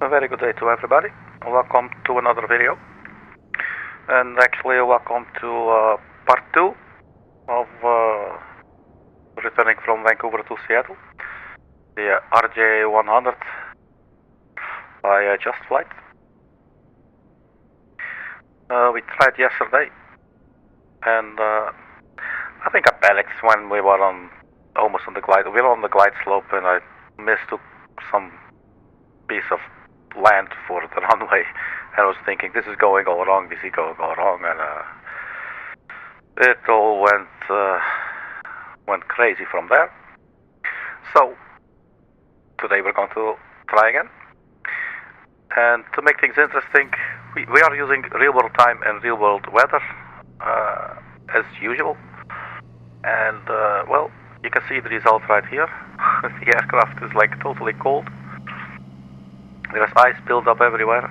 A very good day to everybody. Welcome to another video. And actually welcome to part 2 of returning from Vancouver to Seattle. The RJ100 by Just Flight. We tried yesterday and I think I panicked when we were almost on the glide. We were on the glide slope and I mistook some piece of land for the runway. And I was thinking, this is going all wrong, this is going all wrong, and it all went crazy from there. So today we're going to try again. And to make things interesting, we are using real world time and real world weather as usual. And well, you can see the result right here. The aircraft is like totally cold. There's ice built up everywhere.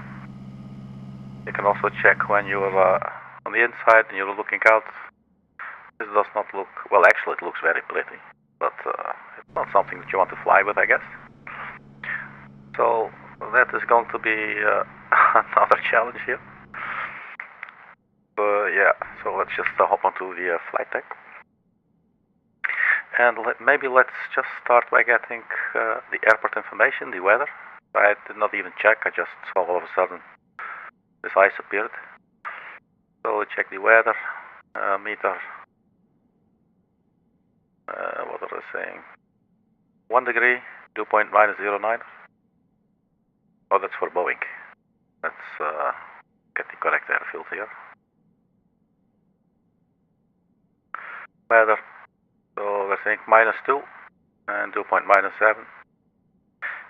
You can also check when you're on the inside and you're looking out. This does not look, well, actually it looks very pretty, but it's not something that you want to fly with, I guess. So that is going to be another challenge here. Yeah, so let's just hop onto the flight deck. And maybe let's just start by getting the airport information, the weather. I did not even check, I just saw all of a sudden this ice appeared. So we check the weather, meter, what are they saying? 1 degree, dew point -09. Oh, that's for Boeing. Let's get the correct airfield here. Weather, so they're saying -2 and dew point -7.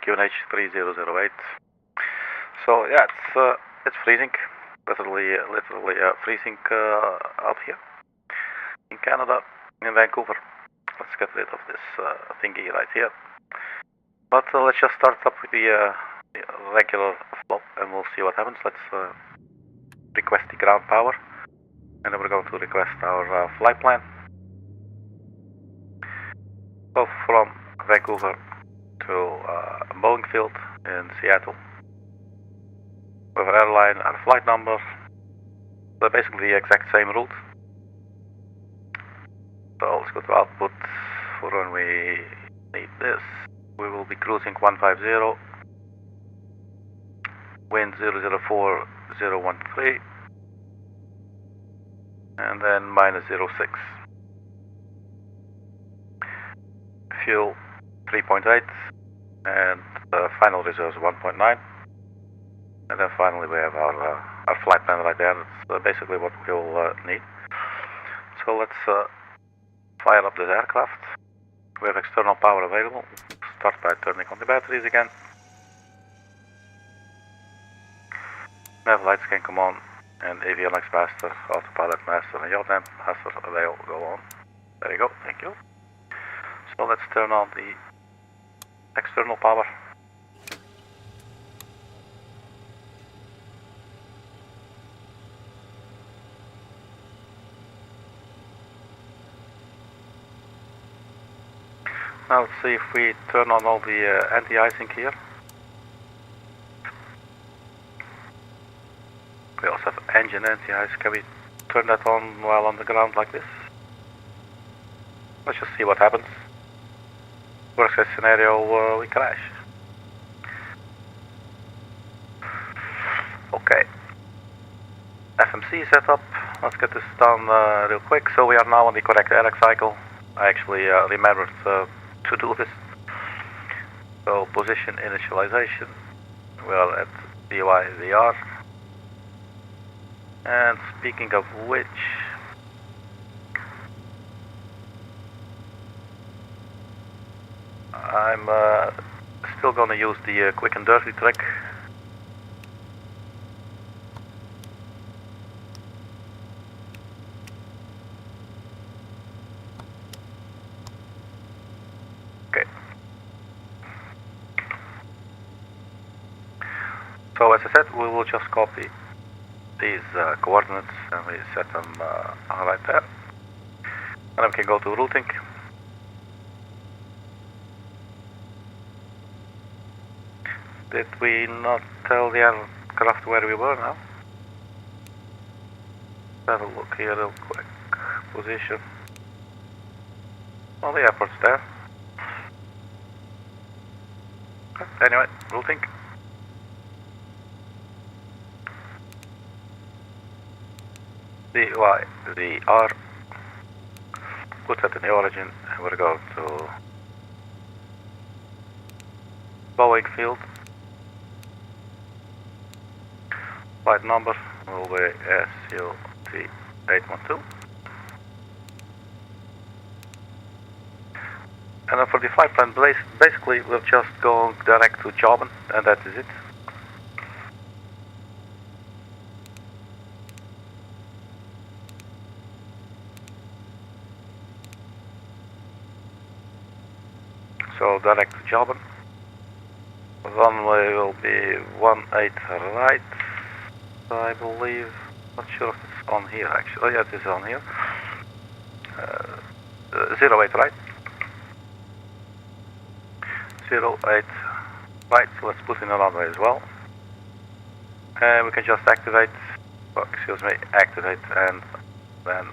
QNH 3008. So yeah, it's freezing, literally freezing up here in Canada, in Vancouver. Let's get rid of this thingy right here. But let's just start up with the regular flop, and we'll see what happens. Let's request the ground power, and then we're going to request our flight plan. So from Vancouver to Boeing Field in Seattle. With our airline and flight number. They're basically the exact same route. So let's go to output for when we need this. We will be cruising 150, wind 004013, and then -06. Fuel 3.8. And final reserves 1.9, and then finally we have our flight plan right there. That's basically what we'll need. So let's fire up this aircraft. We have external power available. Start by turning on the batteries again. Nav lights can come on, and avionics master, autopilot master, and JAWBN master, they all go on. There you go, thank you. So let's turn on the external power. Now let's see if we turn on all the anti-icing here. We also have engine anti-ice. Can we turn that on while on the ground like this? Let's just see what happens. Worst case scenario, we crash. Okay. FMC setup. Let's get this done real quick. So we are now on the correct ARC cycle. I actually remembered to do this. So position initialization. We are at CYVR. And speaking of which, I'm still gonna use the quick and dirty trick. Okay. So as I said, we will just copy these coordinates and we set them right there. And then we can go to routing. Did we not tell the aircraft where we were now? Have a look here real quick. Position. Well, the airport's there. Anyway, routing. CYVR. Put that in the origin. We're going to Boeing Field. Flight number will be SUT812. And then for the flight plan, basically we're just going direct to JAWBN, and that is it. So direct to JAWBN. Runway will be 18 right, I believe. Not sure if it's on here actually. Oh yeah, it is on here. 08 right. 08 right, so let's put in a runway as well. And we can just activate, activate and then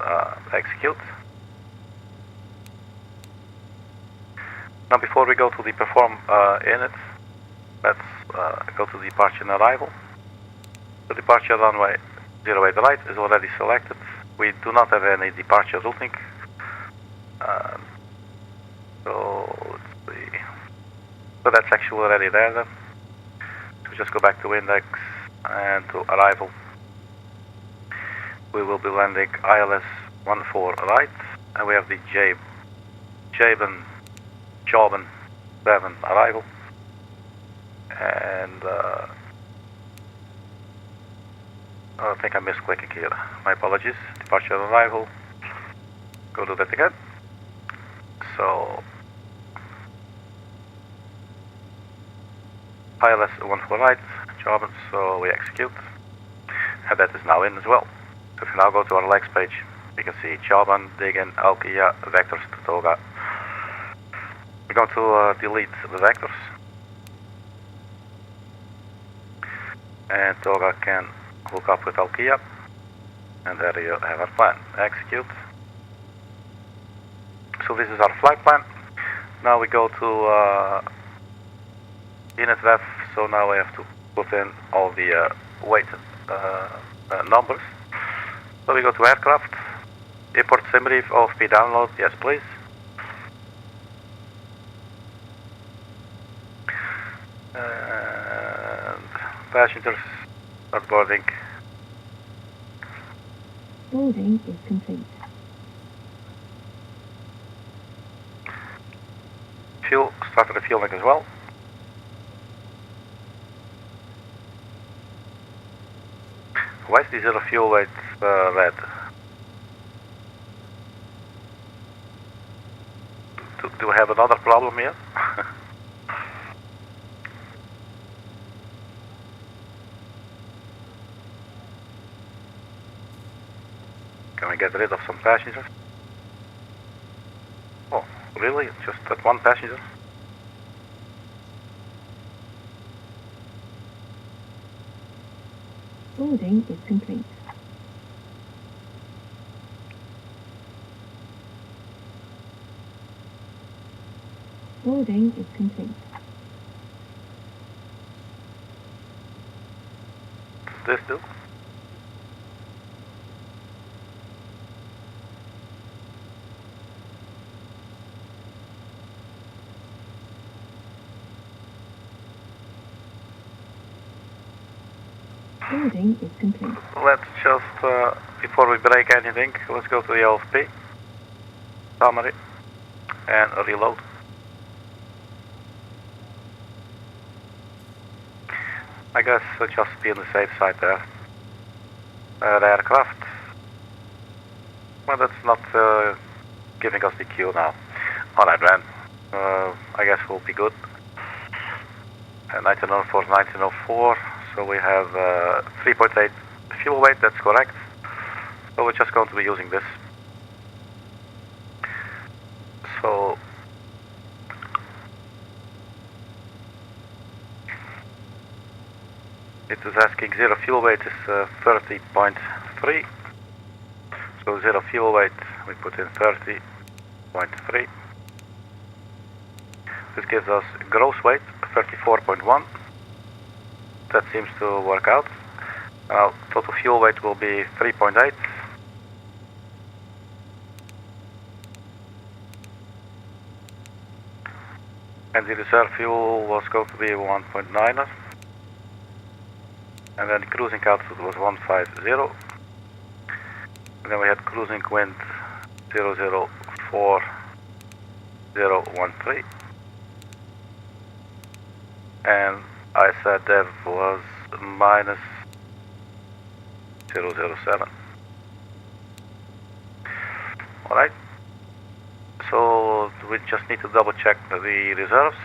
execute. Now before we go to the perform init, let's go to departure and arrival. The departure runway 08 right is already selected. We do not have any departure routing. So that's actually already there then. So just go back to index and to arrival. We will be landing ILS 14 right, and we have the JAWBN 7 arrival. And I think I missed clicking here. My apologies. Departure and arrival. Go do that again. So ILS 14 right, JAWBN, so we execute. And that is now in as well. So if you now go to our legs page, you can see JAWBN, Digin, Alkia, vectors to Toga. We're going to delete the vectors. And Toga can hook up with Alkia. And there you have our plan. Execute. So this is our flight plan. Now we go to init so now we have to put in all the weighted numbers. So we go to aircraft, import SimReef, OFP download, yes please. And passengers start boarding. Boarding is complete. Fuel, start refueling as well. Why is the zero fuel weight red? Do we have another problem here? Can we get rid of some passengers? Oh, really? Just that one passenger? Boarding is complete. Boarding is complete. This do? Boarding is complete. Let's just, before we break anything, let's go to the OFP, summary, and reload. I guess just be on the safe side there. The aircraft. Well, that's not giving us the cue now. Alright, man. I guess we'll be good. 1904, 1904. So we have 3.8 fuel weight, that's correct. So we're just going to be using this. So It is asking zero fuel weight is 30.3. So zero fuel weight, we put in 30.3. This gives us gross weight 34.1. That seems to work out. Now total fuel weight will be 3.8. And the reserve fuel was going to be 1.9. And then the cruising altitude was 150. And then we had cruising wind 004,013. And I said that was minus 007. Alright. So we just need to double check the reserves.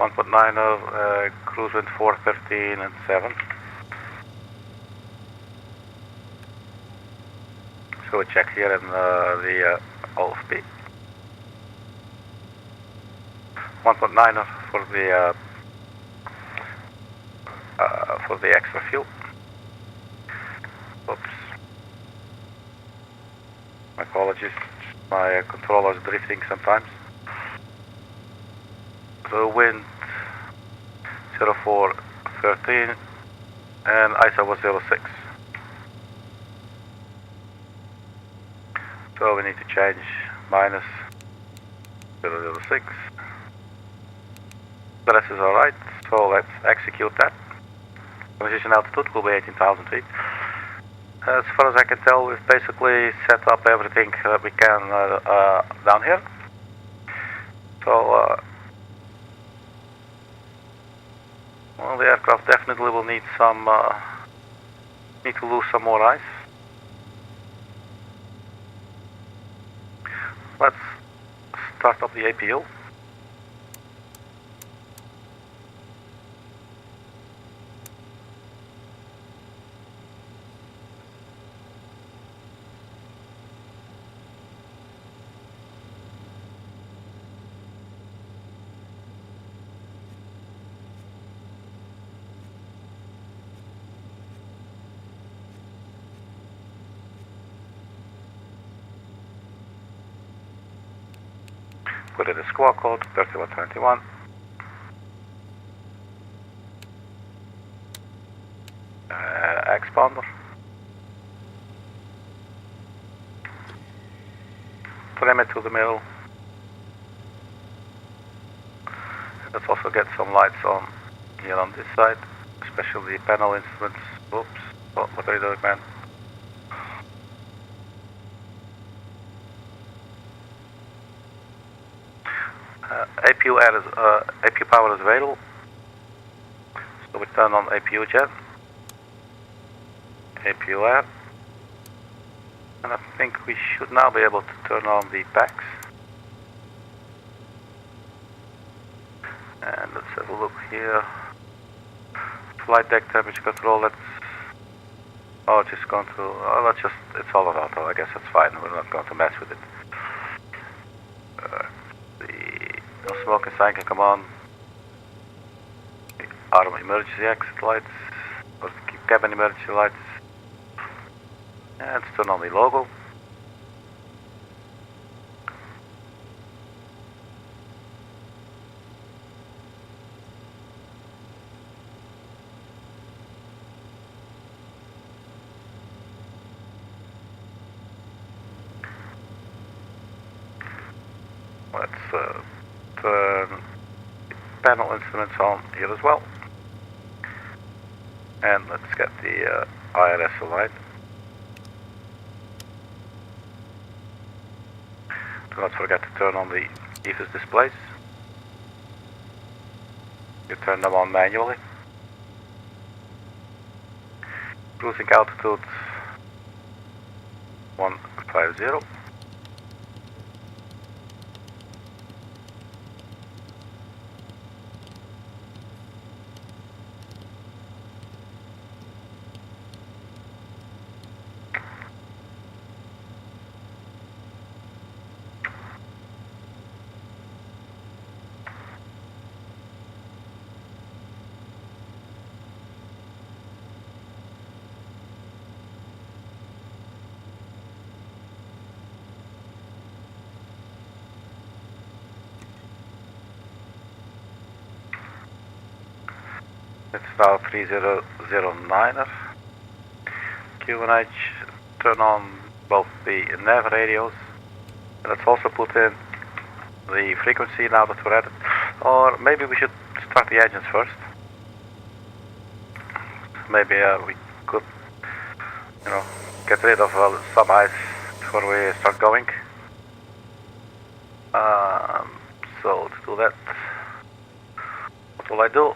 1.9, cruise wind 413 and 7. So we check here in the OFP. 1.9 for the extra fuel. Oops. My apologies. My controller's drifting sometimes. So wind 0413 and ISO was 06. So we need to change minus 006. The rest is alright, so let's execute that. Transition altitude will be 18,000 feet. As far as I can tell, we've basically set up everything that we can down here. So, well, the aircraft definitely will need some, need to lose some more ice. Let's start up the APU. Put in the squawk code 3121. Expounder. Trim it to the middle. Let's also get some lights on here on this side, especially panel instruments. Oops, what are you doing, man? APU power is available, so we turn on APU jet, APU air, and I think we should now be able to turn on the packs. And let's have a look here. Flight deck temperature control. Let's. Oh, it's just going to. Let's just. It's all on auto. I guess that's fine. We're not going to mess with it. No smoke and sign can come on. The arm emergency exit lights, or the cabin emergency lights. And let's turn on the logo. Let's turn panel instruments on here as well. And let's get the IRS aligned. Do not forget to turn on the EFIS displays. You turn them on manually. Cruising altitude 150. It's now 3009er. QNH, turn on both the nav radios. Let's also put in the frequency now that we're at it. Or maybe we should start the engines first. Maybe we could, you know, get rid of some ice before we start going. So to do that, what will I do?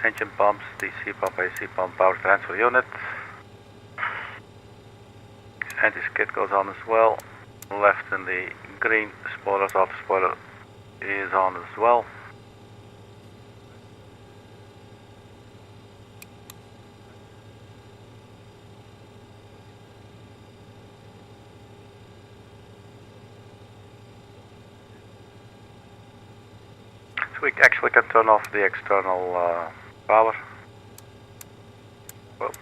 Engine pumps, DC pump, AC pump, power transfer unit. Anti-skid goes on as well. Left in the green, spoilers, auto spoiler is on as well. So we actually can turn off the external power. Whoops.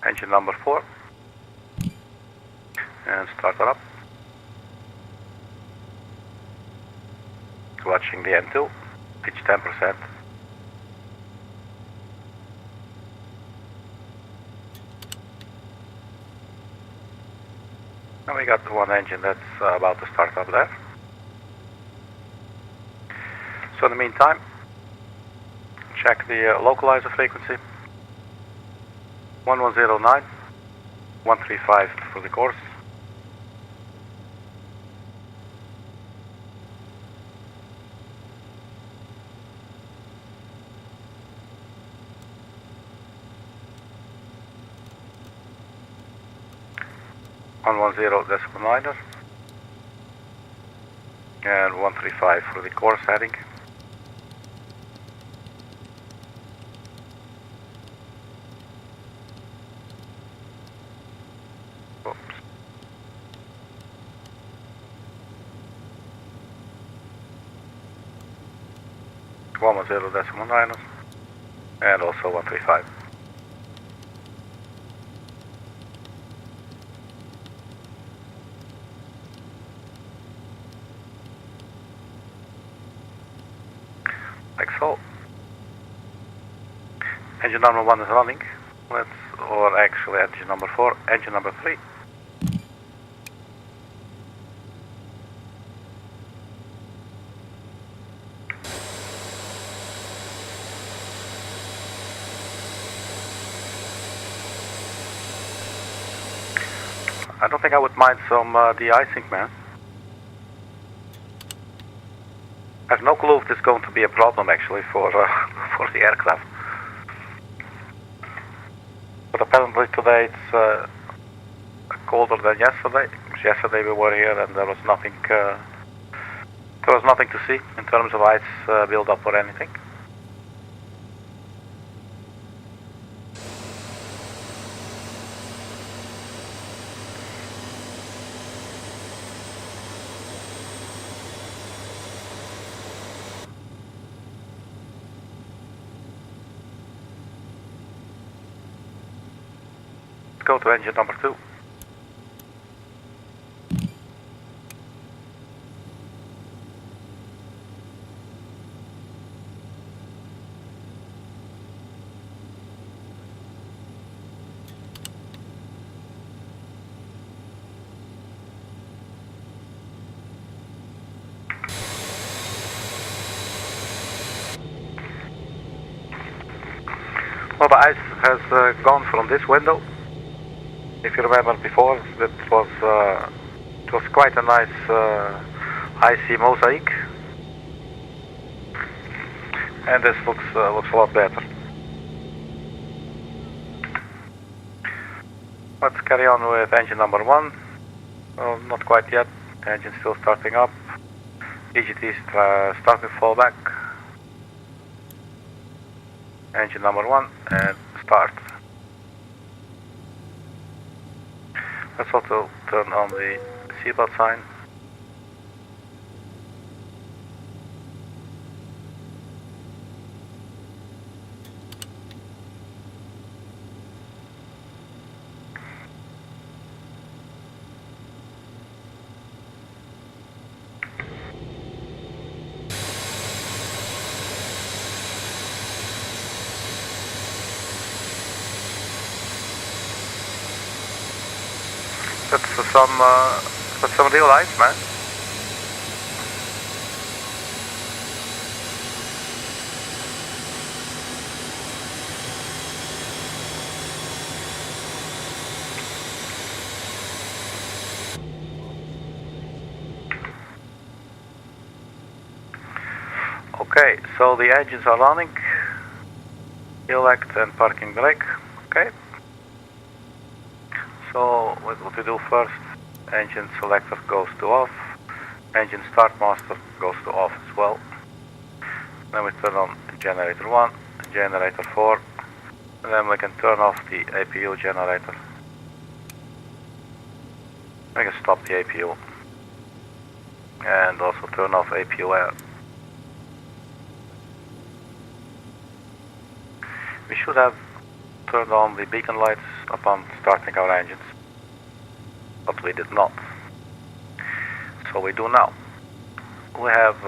Engine number 4, and start it up. Watching the N2, pitch 10%. And we got one engine that's about to start up there. So in the meantime, check the localizer frequency. 1109, 135 for the course. On 10.9er and 135 for the course heading. Oops. One 10.9er and also 135. Like so. Engine number 1 is running. Or actually engine number 4, engine number 3. I don't think I would mind some de-icing, man. I have no clue if this is going to be a problem actually for for the aircraft. But apparently today it's colder than yesterday. Yesterday we were here and there was nothing to see in terms of ice build up or anything. Go to engine number 2. Well, the ice has gone from this window. If you remember before, it was quite a nice icy mosaic, and this looks a lot better. Let's carry on with engine number 1. Well, not quite yet. The engine still starting up. EGT starting fallback. Engine number 1 and start. Let's also turn on the seatbelt sign. That's some real ice, man. Okay, so the engines are running. Elect and parking brake. Okay. So what we do first, engine selector goes to off, engine start master goes to off as well. Then we turn on generator 1, generator 4, and then we can turn off the APU generator. We can stop the APU and also turn off APU air. We should have turned on the beacon lights upon starting our engines, but we did not. So we do now. We have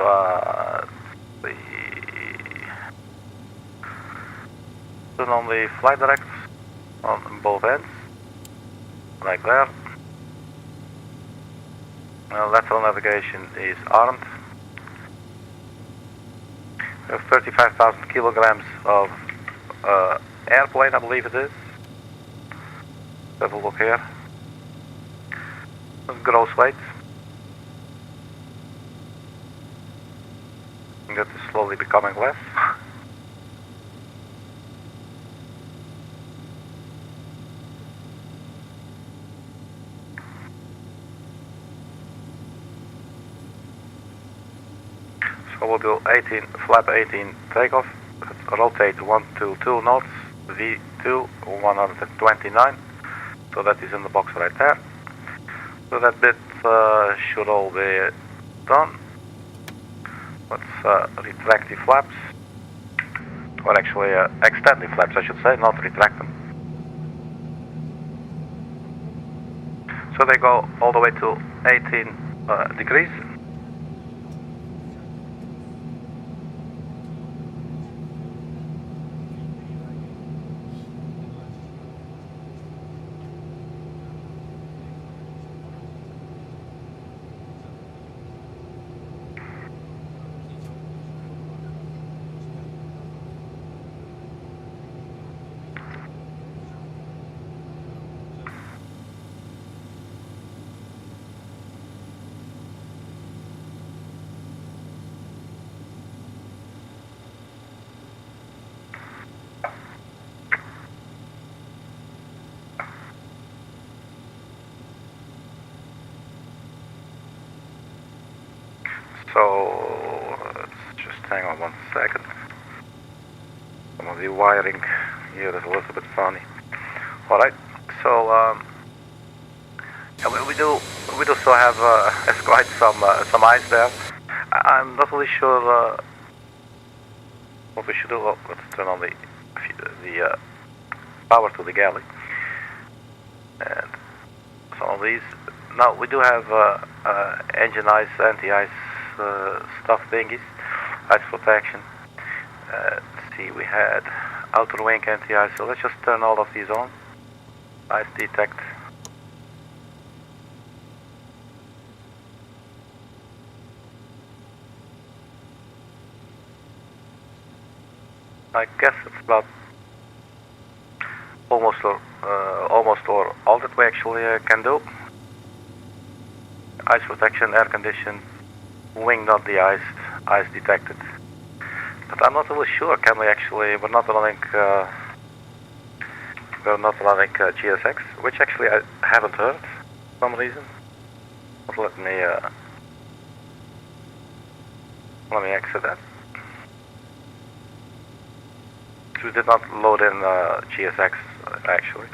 turn on the flight directs on both ends, like there. Lateral navigation is armed. We have 35,000 kilograms of airplane, I believe it is. Have a look here. Gross weight. That is slowly becoming less. So we'll do 18, flap 18 takeoff. Rotate 122 knots, V2 129. So that is in the box right there. So that bit should all be done. Let's retract the flaps. Or actually extend the flaps, I should say, not retract them. So they go all the way to 18 degrees. So let's just hang on 1 second. Some of the wiring here is a little bit funny. All right, so yeah, we do still have quite some ice there. I'm not really sure what we should do. Oh, let's turn on the power to the galley and some of these. Now we do have engine ice, anti-ice stuff thingies, ice protection. Let's see, we had outer wing anti-ice, so let's just turn all of these on. Ice detect. I guess it's about almost or all that we actually can do. Ice protection, air conditioned, wing not de-iced, ice detected. But I'm not really sure. Can we actually? We're not running GSX, which actually I haven't heard for some reason. But let me exit that. We did not load in GSX actually.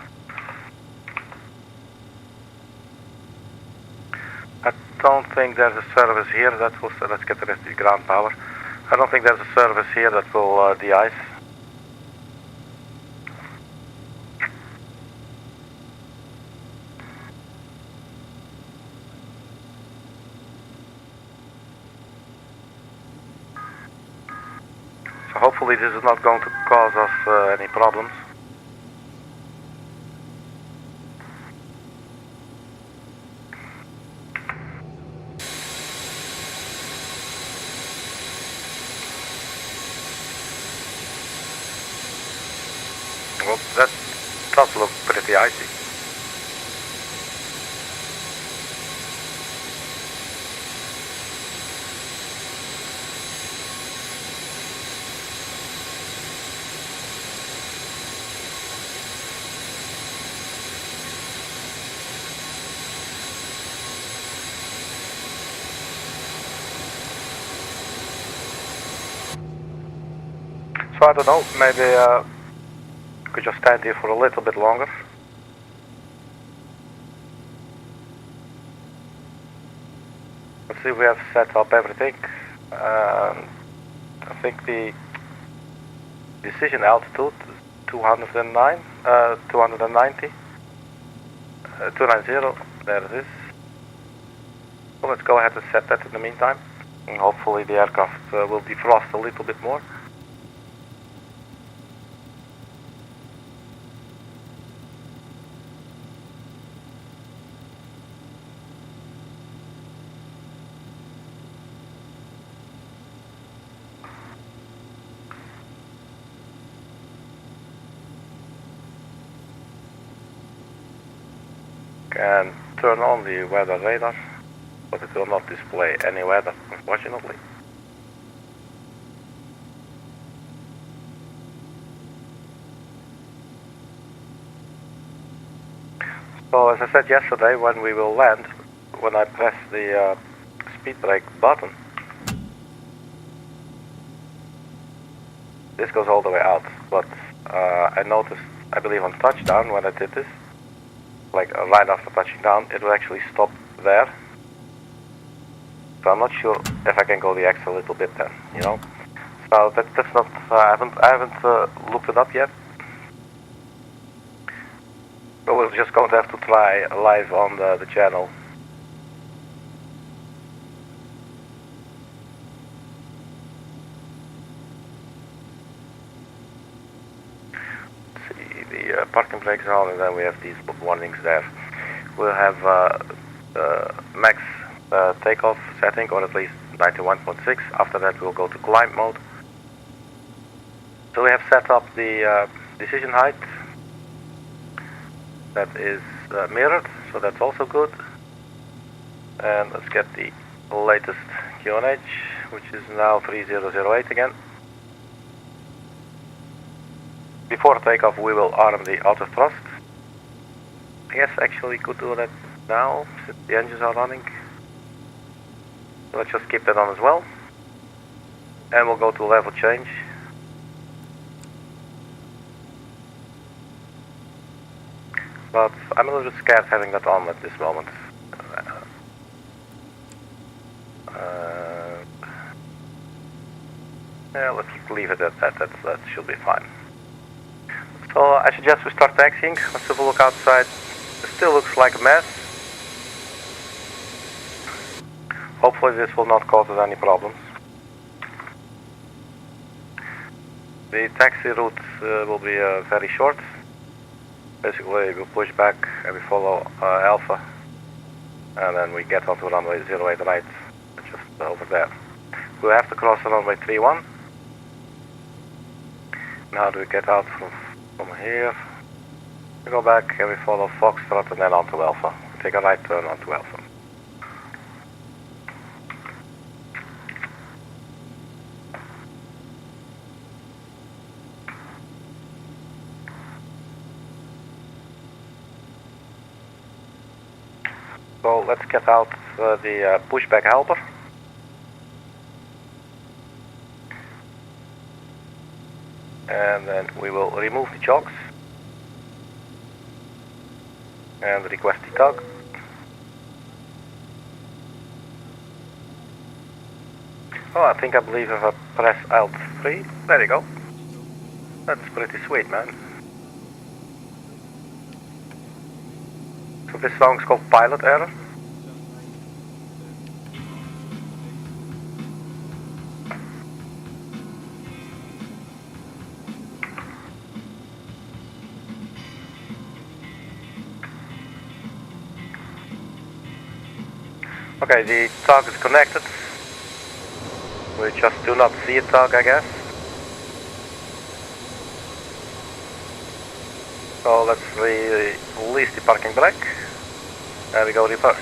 I don't think there's a service here that will. Let's get rid of the ground power. I don't think there's a service here that will de-ice. So hopefully this is not going to cause us any problems. does look pretty icy. So I don't know, maybe we could just stand here for a little bit longer. Let's see if we have set up everything. I think the decision altitude is 209, 290, 290, there it is. So let's go ahead and set that in the meantime. And hopefully the aircraft will defrost a little bit more. And turn on the weather radar, but it will not display any weather, unfortunately. So as I said yesterday, when we will land, when I press the speed brake button, this goes all the way out, but I noticed, I believe on touchdown when I did this, like right after touching down, it will actually stop there. So I'm not sure if I can go the extra little bit then, you know. So that's not. I haven't looked it up yet. But we're just going to have to try live on the channel. The parking brakes on, and then we have these warnings there. We'll have max takeoff setting, or at least 91.6. After that we'll go to climb mode. So we have set up the decision height. That is mirrored, so that's also good. And let's get the latest QNH, which is now 3008 again. Before takeoff we will arm the auto thrust. I guess actually could do that now since the engines are running. So let's just keep that on as well. And we'll go to level change. But I'm a little bit scared having that on at this moment. Yeah, let's leave it at that. That should be fine. So I suggest we start taxiing. Let's have a look outside. It still looks like a mess. Hopefully this will not cause us any problems. The taxi route will be very short. Basically we push back and we follow Alpha. And then we get onto runway 08 right, just over there. We'll have to cross the runway 31. Now do we get out from here? We go back and we follow Foxtrot and then onto Alpha. We take a right turn onto Alpha. So let's get out the pushback helper. And then we will remove the chocks and request the tug. Oh, I believe if I press Alt 3, there you go. That's pretty sweet, man. So this song is called Pilot Error. Okay, the tug is connected. We just do not see a tug, I guess. So let's release the parking brake. And we go reverse.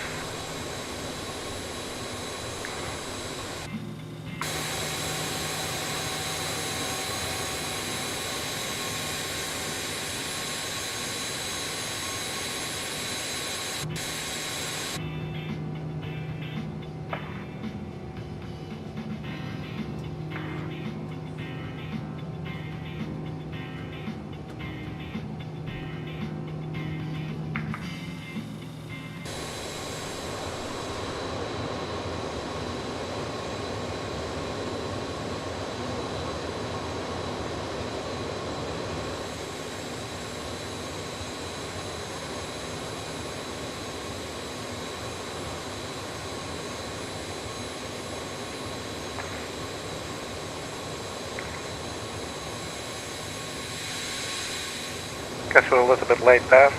Guess we're a little bit late there.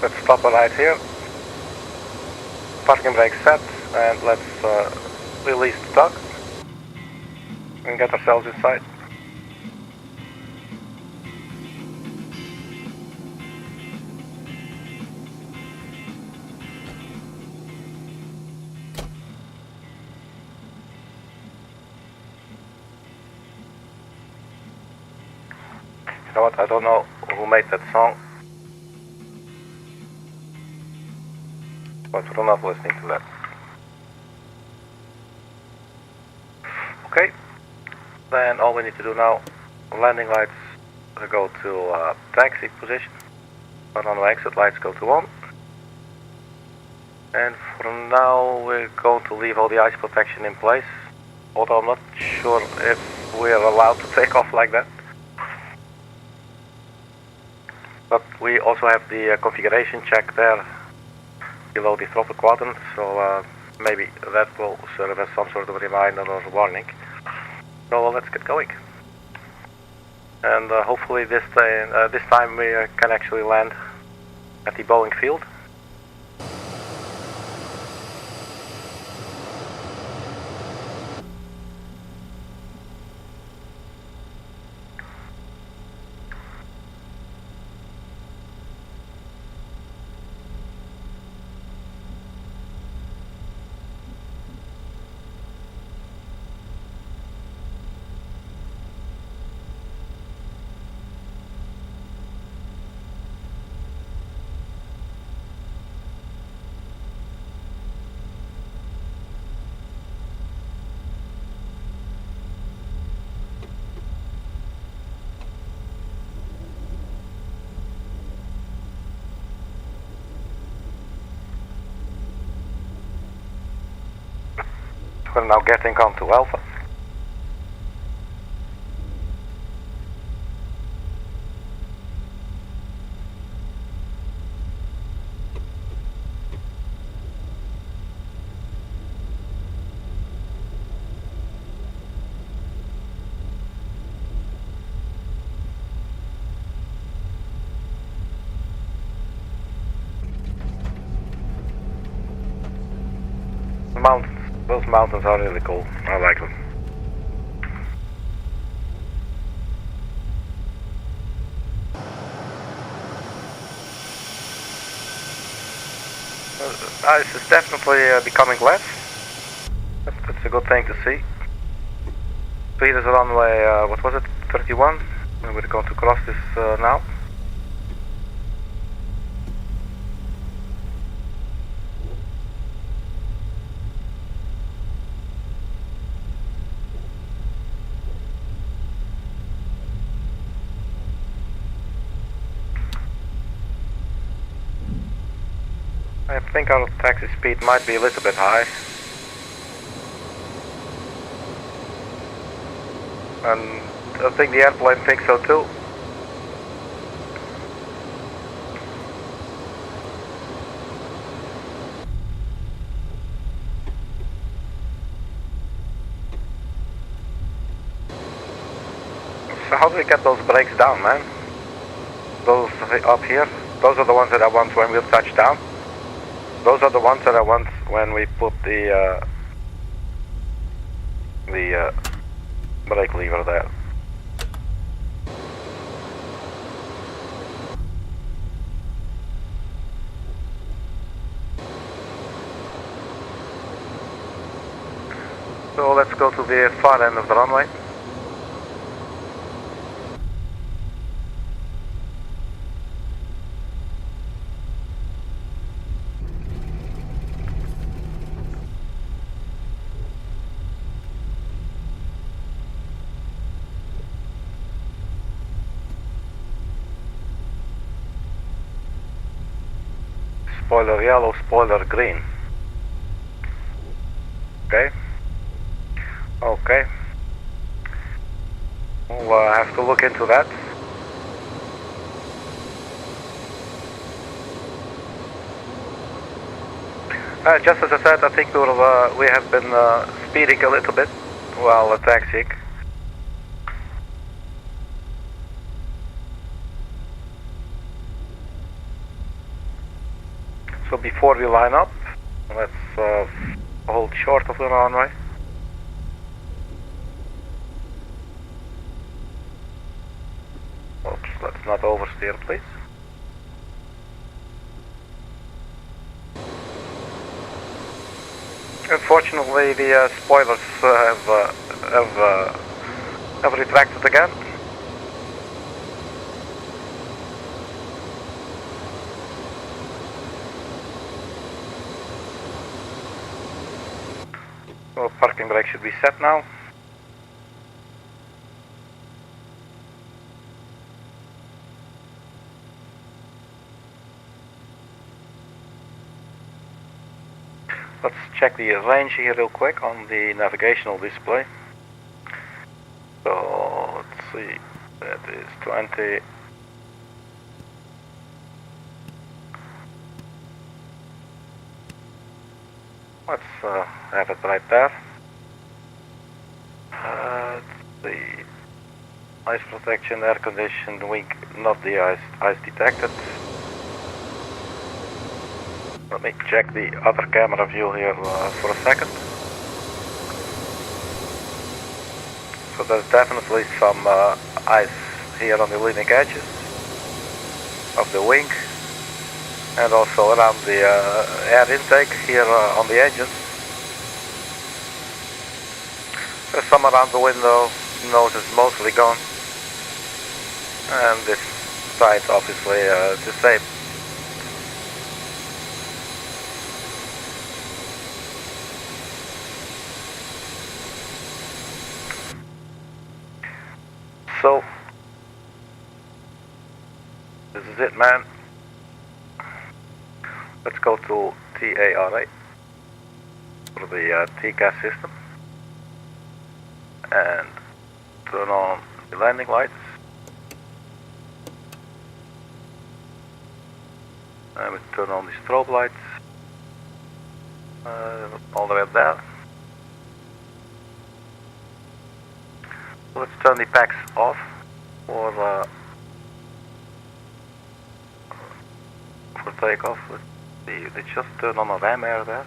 Let's stop right here. Parking brake set, and let's release the dog and get ourselves inside. You know what, I don't know who made that song, but we're not listening to that. Okay, then all we need to do now, landing lights go to taxi position, but on the exit lights go to on. And for now we're going to leave all the ice protection in place, although I'm not sure if we're allowed to take off like that. But we also have the configuration check there below the throttle quadrant, so maybe that will serve as some sort of a reminder or warning. So let's get going. And hopefully this time we can actually land at the Boeing field. We're now getting onto Alpha. Mountains. Those mountains are really cool. I like them. Ice is definitely becoming less. That's a good thing to see. Speed is runway, what was it, 31? And we're going to cross this now. I think our taxi speed might be a little bit high. And I think the airplane thinks so too. So how do we get those brakes down, man? Those up here, those are the ones that I want when we'll touch down. Those are the ones that I want when we put the brake lever there. So let's go to the far end of the runway. Spoiler yellow, spoiler green. Okay. Okay. We'll have to look into that. Just as I said, I think we have been speeding a little bit while taxiing. So before we line up, let's hold short of the runway. Oops, let's not oversteer, please. Unfortunately, the spoilers have retracted again. So parking brake should be set now. Let's check the range here real quick on the navigational display. So let's see, that is 20. Let's have it right there. Let's see. Ice protection, air conditioned, wing, not the ice detected. Let me check the other camera view here for a second. So there's definitely some ice here on the leading edges of the wing, and also around the air intake here on the engine. There's some around the window, nose is mostly gone, and this side obviously the same. So, this is it, man. Let's go to TARA for the TCAS system and turn on the landing lights. And we turn on the strobe lights all the way up there. Let's turn the packs off for takeoff. Let's see, they just turn on a ram air there.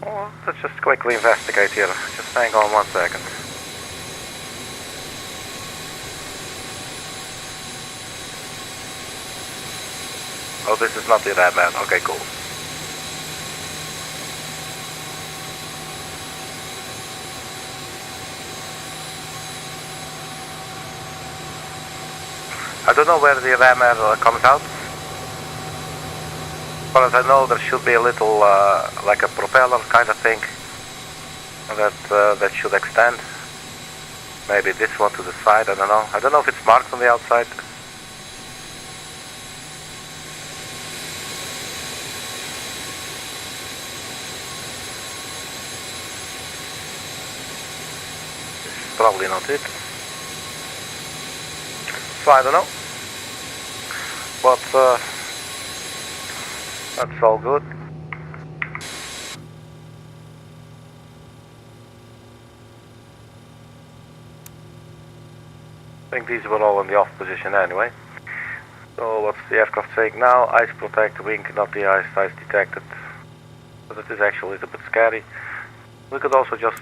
Well, let's just quickly investigate here. Just hang on 1 second. Oh, this is not the ram man. Okay, cool. I don't know where the ram air comes out. As far as I know, there should be a little, like a propeller kind of thing that should extend. Maybe this one to the side, I don't know. I don't know if it's marked on the outside. This is probably not it. So I don't know. But, that's all good. I think these were all in the off position anyway. So what's the aircraft saying now? Ice protect, wing, not the ice detected. but it is actually a little bit scary. We could also just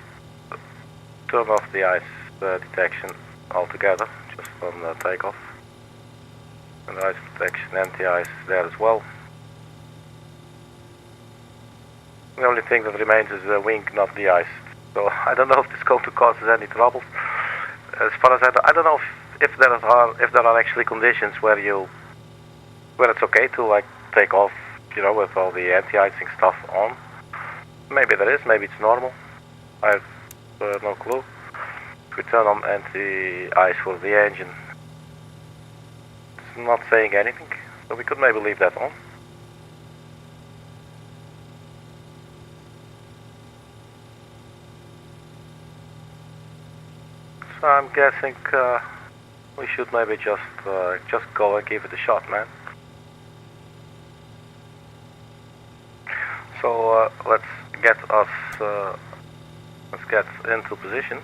turn off the ice detection altogether, just on takeoff. And ice protection, anti-ice there as well. The only thing that remains is the wing, not the ice. So I don't know if this is going to cause us any trouble. As far as I don't know if there are actually conditions where it's okay to like take off, you know, with all the anti-icing stuff on. Maybe there is, maybe it's normal. I have no clue. If we turn on anti-ice for the engine, it's not saying anything, so we could maybe leave that on. So I'm guessing we should maybe just go and give it a shot, man. So let's get into position.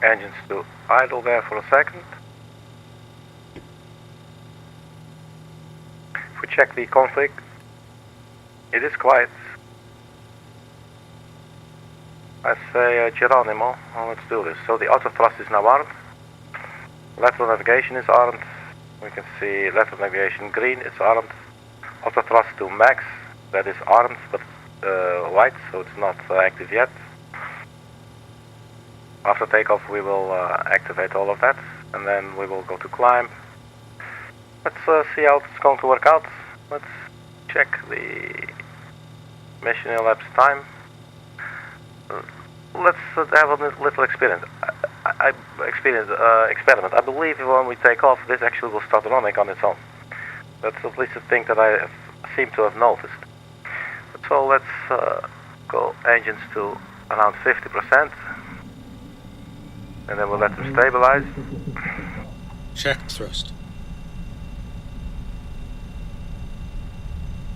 Engines to idle there for a second. If we check the config, it is quiet. I say Geronimo, well, let's do this. So the auto thrust is now armed. Lateral navigation is armed. We can see lateral navigation green, it's armed. Auto thrust to max, that is armed but white, so it's not active yet. After takeoff we will activate all of that, and then we will go to climb. Let's see how it's going to work out. Let's check the mission elapsed time. Let's have a little experiment. Experiment. I believe when we take off, this actually will start running on its own. That's at least a thing that I seem to have noticed. So let's go engines to around 50%. And then we'll let them stabilize. Check thrust.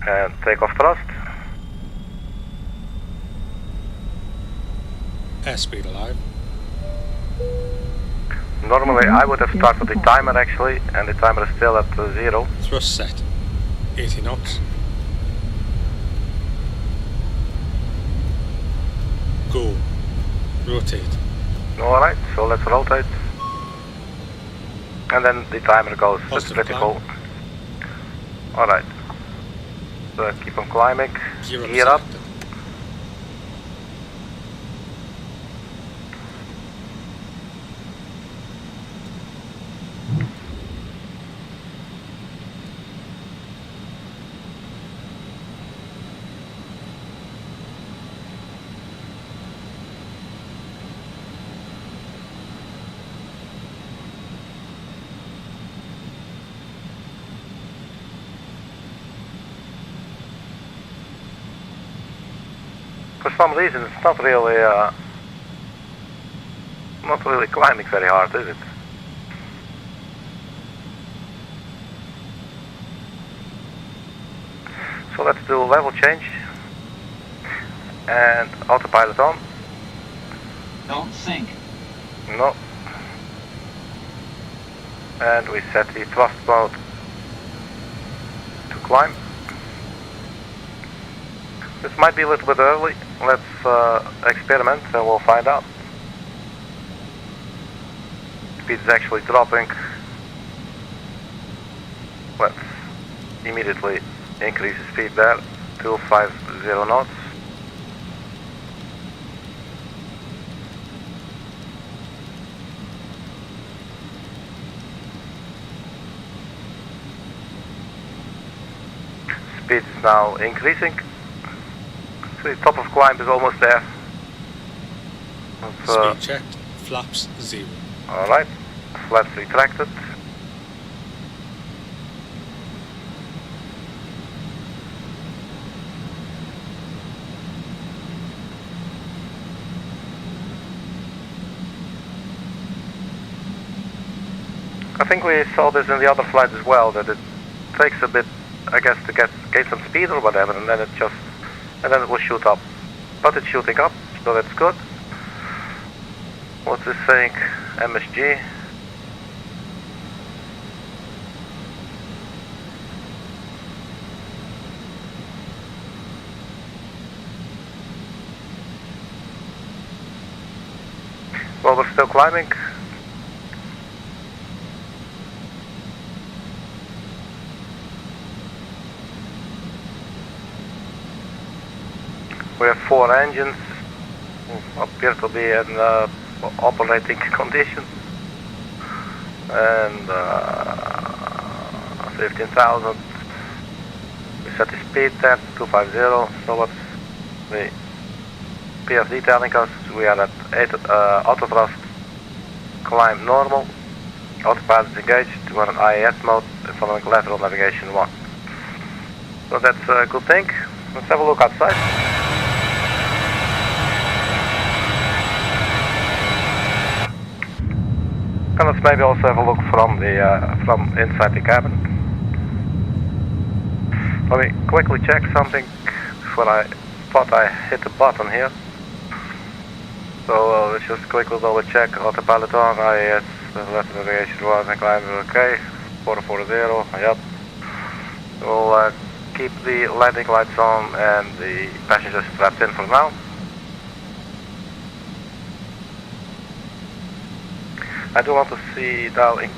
And take off thrust. Airspeed alive. Normally I would have started the timer actually, and the timer is still at 0. Thrust set. 80 knots. Go. Rotate. Alright, so let's rotate. And then the timer goes to critical. Alright. So keep on climbing. Gear up. For some reason, it's not really climbing very hard, is it? So let's do level change and autopilot on. Don't sink. No. And we set the thrust mode to climb. This might be a little bit early. Let's experiment and we'll find out. Speed is actually dropping. Let's immediately increase the speed there to 50 knots. Speed is now increasing. So the top of climb is almost there. Speed checked. Flaps 0. Alright, flaps retracted. I think we saw this in the other flights as well, that it takes a bit, I guess, to gain some speed or whatever, and then it will shoot up. But it's shooting up, so that's good. What's this saying? MSG. Well, we're still climbing. We have 4 engines, appear to be in operating condition, and 15,000. We set the speed there, 250. So what's the PFD telling us? We are at 8 auto thrust, climb normal, autopilot is engaged. We're in IAS mode, following lateral navigation 1. So that's a good thing. Let's have a look outside. And let's maybe also have a look from inside the cabin. Let me quickly check something before I thought I hit the button here. So let's just quickly double check. Autopilot on, IAS, left navigation 1, and climb okay. 440, yep. We'll keep the landing lights on and the passengers strapped in for now. I do want to see, darling,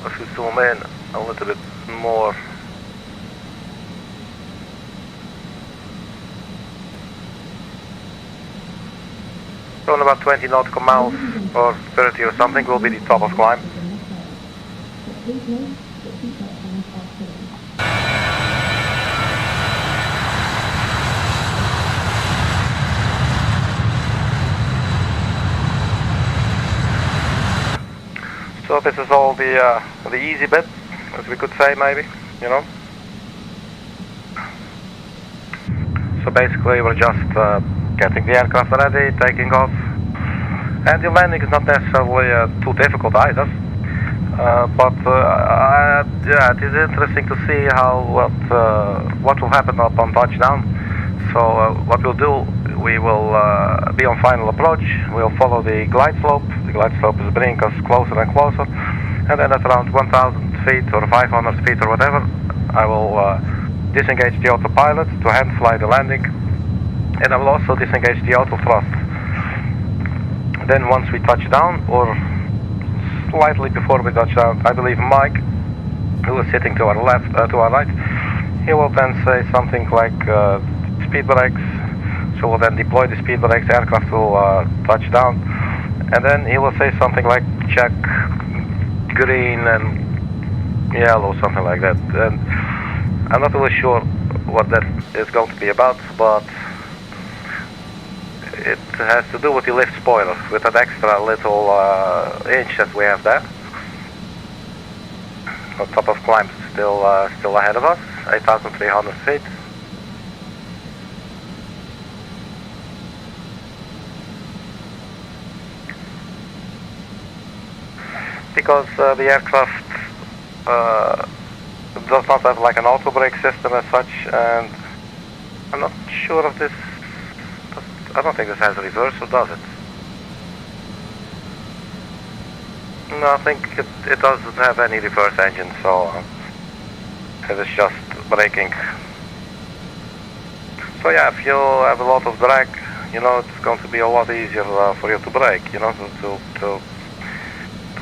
if we zoom in a little bit more. So in about 20 nautical miles or 30 or something will be the top of climb. So this is all the easy bit, as we could say, maybe, you know. So basically we're just getting the aircraft ready, taking off, and the landing is not necessarily too difficult either. Yeah, it is interesting to see how what will happen upon touchdown. So what we'll do, we will be on final approach. We'll follow the glide slope. The glide slope is bringing us closer and closer, and then at around 1,000 feet or 500 feet or whatever, I will disengage the autopilot to hand fly the landing, and I will also disengage the auto thrust. Then once we touch down, or slightly before we touch down, I believe Mike, who is sitting to our left, to our right, he will then say something like speed brakes. So we'll then deploy the speed brakes, the aircraft will touch down, and then he will say something like check green and yellow, something like that. And I'm not really sure what that is going to be about, but it has to do with the lift spoiler, with that extra little inch that we have there. The top of climb is still ahead of us, 8,300 feet. Because the aircraft does not have like an auto brake system as such, and I'm not sure if this, I don't think this has a reverse, or does it? No, I think it doesn't have any reverse engine, so it is just braking. So yeah, if you have a lot of drag, you know, it's going to be a lot easier for you to brake, you know, to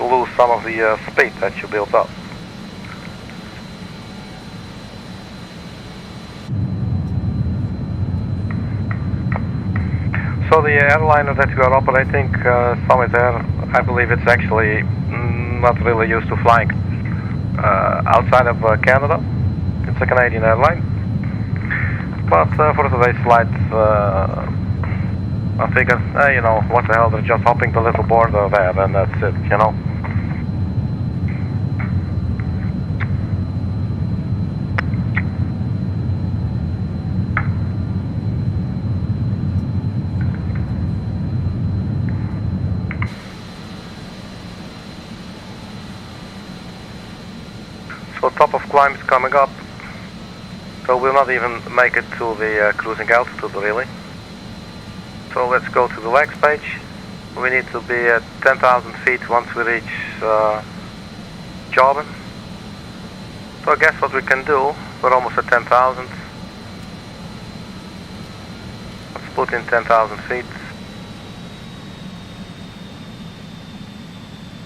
lose some of the speed that you built up. So the airliner that we are operating, Summit Air, I believe it's actually not really used to flying outside of Canada. It's a Canadian airline. But for today's flight, I figured, you know, what the hell, they're just hopping the little border there, and that's it, you know. So top of climb is coming up. So we'll not even make it to the cruising altitude really. So let's go to the legs page. We need to be at 10,000 feet once we reach JAWBN. So I guess what we can do, we're almost at 10,000. Let's put in 10,000 feet.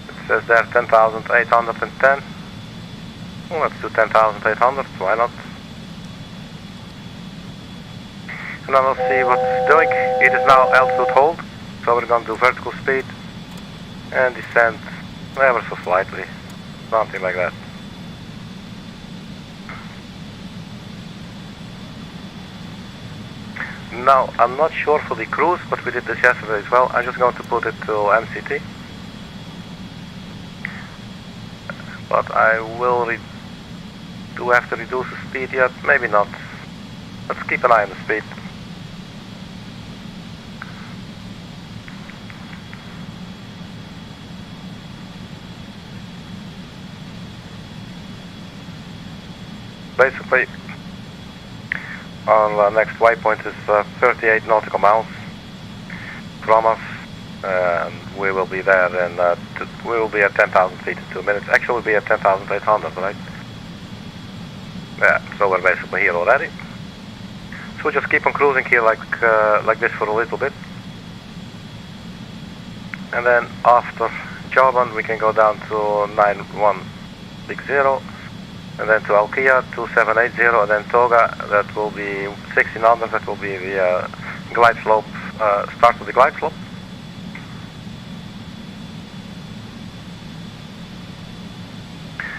It says there 10,810. Well, let's do 10,800, why not? And then we'll see what it's doing. It is now altitude hold, so we're going to do vertical speed and descend ever so slightly, something like that. Now, I'm not sure for the cruise, but we did this yesterday as well. I'm just going to put it to MCT. But I will do have to reduce the speed yet? Maybe not. Let's keep an eye on the speed. Basically, our next waypoint is 38 nautical miles from us, and we will be there in, we will be at 10,000 feet in 2 minutes. Actually, we'll be at 10,800, right? Yeah, so we're basically here already. So we'll just keep on cruising here like this for a little bit. And then after JAWBN, we can go down to 9160. And then to Alkia 2780, and then Toga, that will be 1600, that will be the glide slope, start of the glide slope.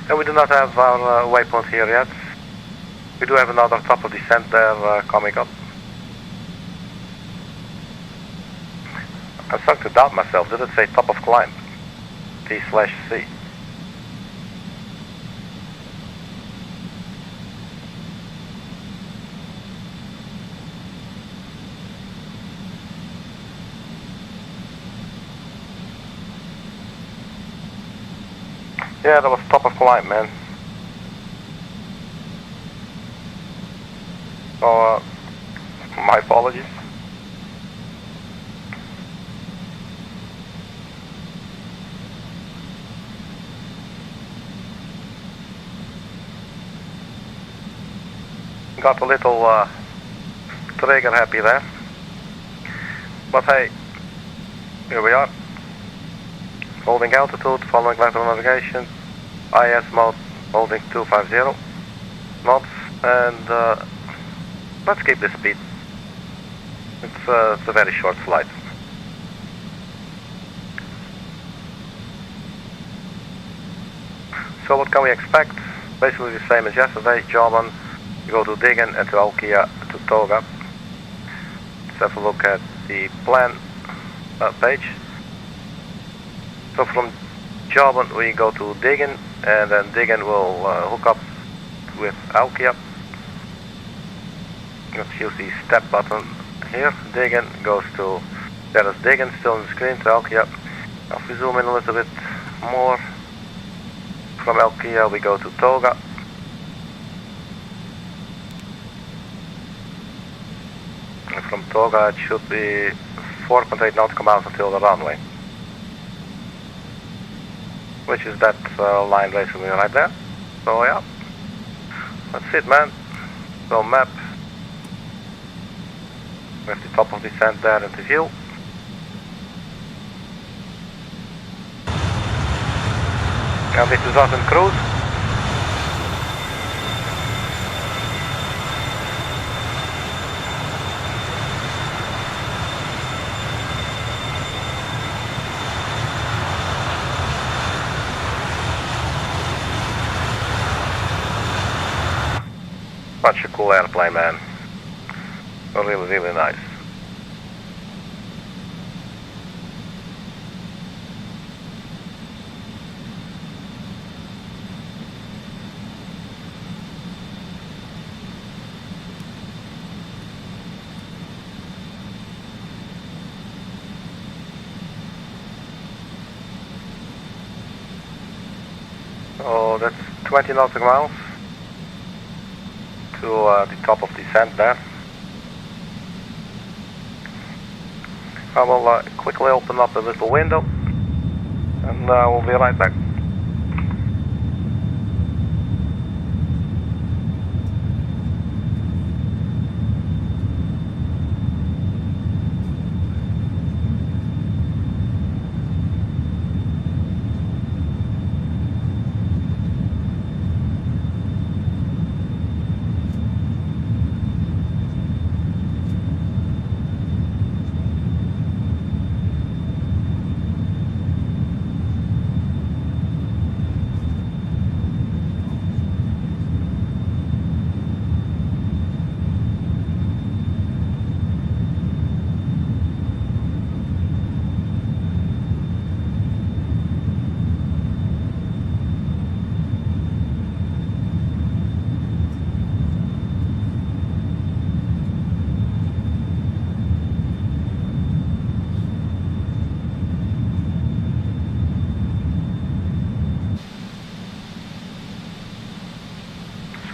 And we do not have our waypoint here yet. We do have another top of descent there coming up. I'm starting to doubt myself, did it say top of climb? T/C. Yeah, that was top of climb, man. So, my apologies. Got a little trigger happy there. But hey, here we are. Holding altitude, following lateral navigation, IS mode, holding 250 knots, and let's keep the speed. It's a very short flight. So what can we expect? Basically the same as yesterday. JAWBN, you go to Gidzenko and to Alkia to Toga. Let's have a look at the plan page. So from JAWBN we go to Gidzenko, and then Gidzenko will hook up with Alkia. Let's use the step button here. Gidzenko goes to, there is Gidzenko still on the screen, to Alkia. Now if we zoom in a little bit more, from Alkia we go to Toga. And from Toga it should be 4.8 nautical miles until the runway, which is that line basically right there. So yeah, that's it, man. So map, with the top of the descent there into view. And this is us in cruise. Such a cool airplane, man. Really, really nice. So that's 20 nautical miles to the top of descent there. I will quickly open up a little window and we'll be right back.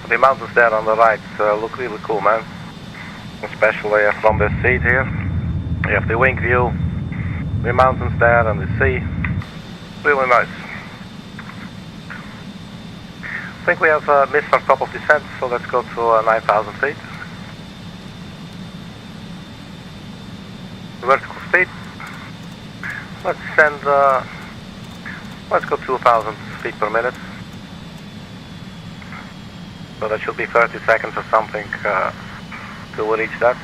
The mountains there on the right look really cool, man. Especially from this seat here. You have the wing view, the mountains there and the sea. Really nice. I think we have missed our top of descent, so let's go to 9,000 feet. Vertical speed. Let's send, let's go 2,000 feet per minute. So that should be 30 seconds or something to reach that.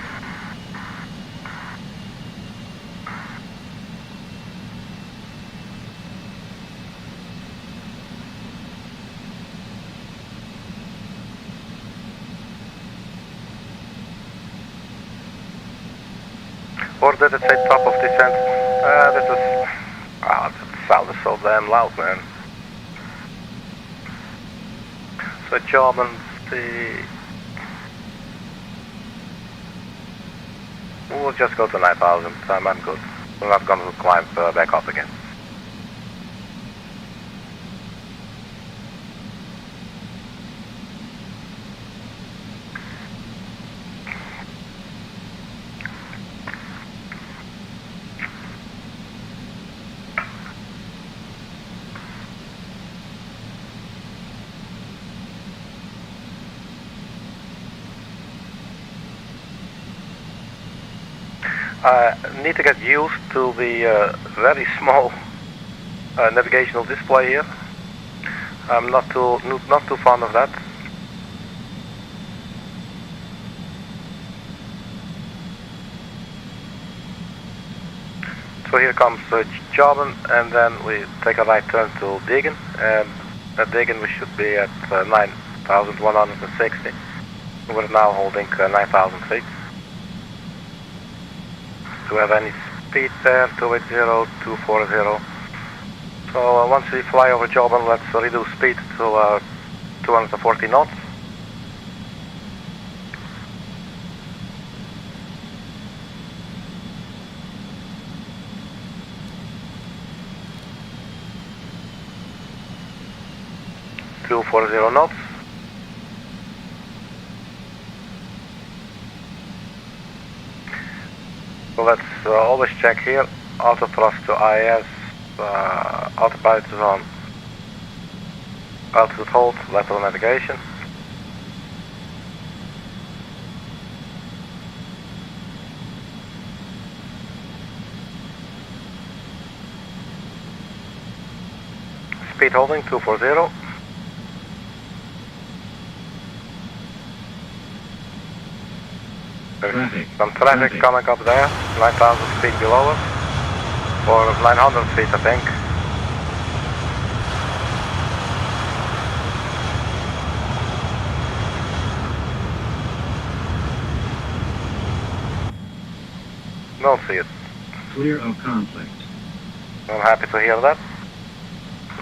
Or did it say top of descent? This is... Ah, that sound is so damn loud, man. So JAWBN, we'll just go to 9,000. I'm good. We're not going to climb back up again. I need to get used to the very small navigational display here. I'm not too fond of that. So here comes JAWBN, and then we take a right turn to Gidzenko, and at Gidzenko we should be at 9,160. We're now holding 9,000 feet. Do we have any speed there? 280, 240. So once we fly over JAWBN, let's reduce speed to 240 knots. knots. So let's always check here. Auto thrust to IS, autopilot is on. Altitude hold, lateral navigation. Speed holding 240. There's some traffic coming up there, 9,000 feet below us, or 900 feet I think. Don't see it. Clear of conflict. I'm happy to hear that.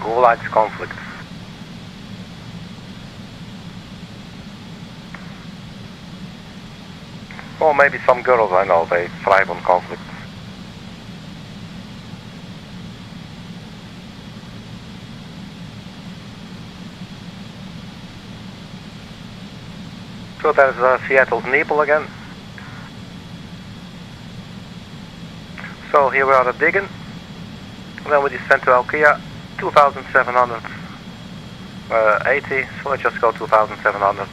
Who likes conflict? Or maybe some girls I know, they thrive on conflict. So there's Seattle's Nepal again. So here we are at Diggin. Then we descend to Alkia, 2,780. So let's just go 2,700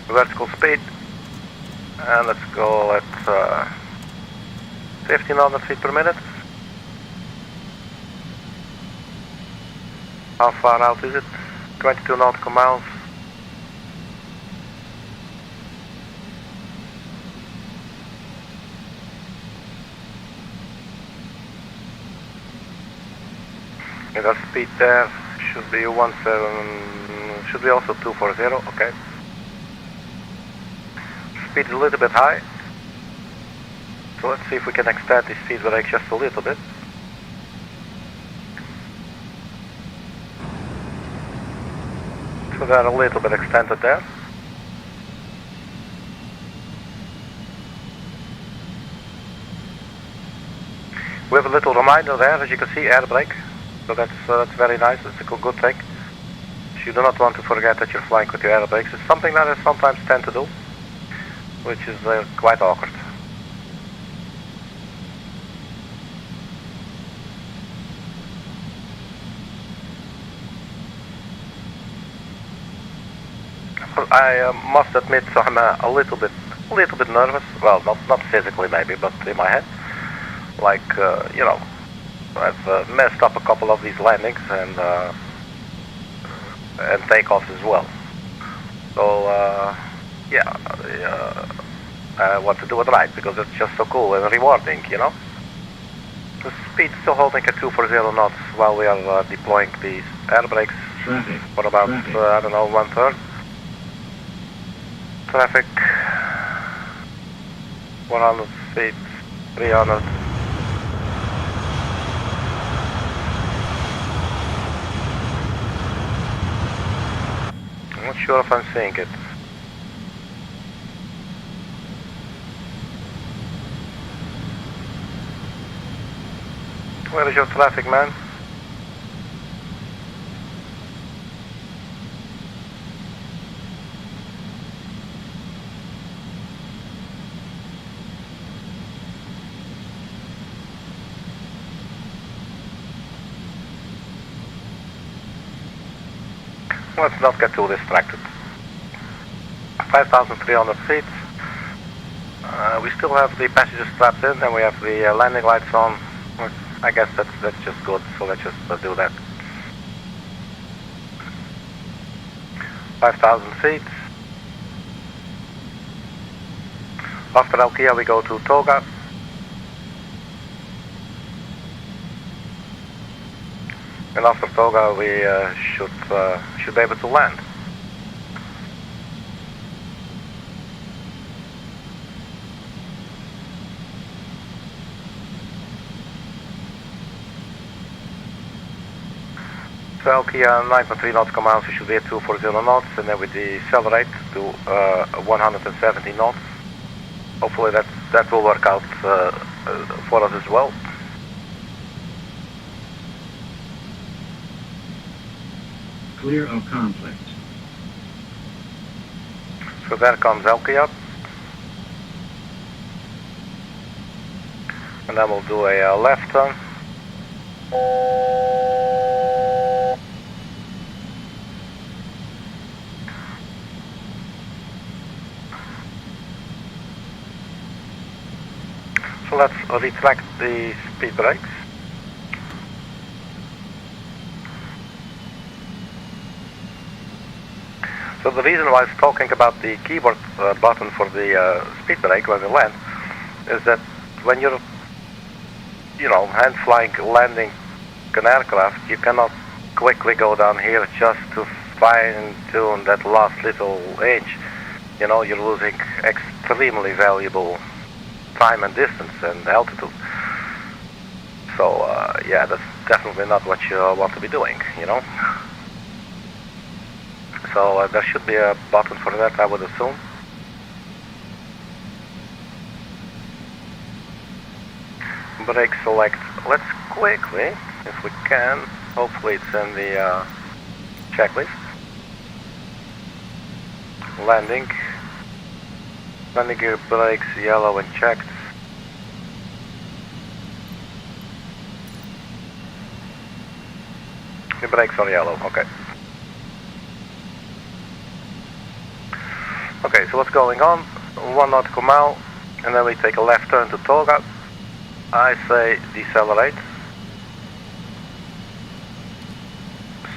vertical speed. And let's go at 1,500 feet per minute. How far out is it? 22 nautical miles. And our speed there should be 17, should be also 240, okay. Speed is a little bit high. So let's see if we can extend the speed brake just a little bit. So they're a little bit extended there. We have a little reminder there, as you can see, air brake. So that's very nice. It's a good thing. You do not want to forget that you're flying with your air brakes. It's something that I sometimes tend to do, which is quite awkward. I must admit, so I'm a little bit nervous. Well, not physically maybe, but in my head. Like you know, I've messed up a couple of these landings and takeoffs as well. So yeah, I want to do it right because it's just so cool and rewarding, you know. The speed's still holding at 240 knots while we are deploying these air brakes for about I don't know, 1/3. Traffic 100 feet, 300. I'm not sure if I'm seeing it. Where is your traffic, man? Let's not get too distracted. 5,300 feet. We still have the passenger straps in, and we have the landing lights on. I guess that's just good. So let's just do that. 5,000 feet. After Alkia, we go to Toga. And after Toga, we should be able to land. So Alkia 9.3 nautical miles, we should be at 240 knots, and then we decelerate to 170 knots. Hopefully that will work out for us as well. Clear of conflict. So there comes Alkia. And then we'll do a left turn. So let's retract the speed brakes. So the reason why I was talking about the keyboard button for the speed brake when we land is that when you're, you know, hand flying, landing an aircraft, you cannot quickly go down here just to fine tune that last little inch. You know, you're losing extremely valuable time and distance and altitude. So yeah, that's definitely not what you want to be doing, you know. So there should be a button for that, I would assume. Brake select. Let's quickly, if we can, hopefully it's in the checklist. landing. Landing gear brakes yellow and checked. The brakes are yellow, okay. Okay, so what's going on? 1 nautical mile, and then we take a left turn to Tolga. I say decelerate.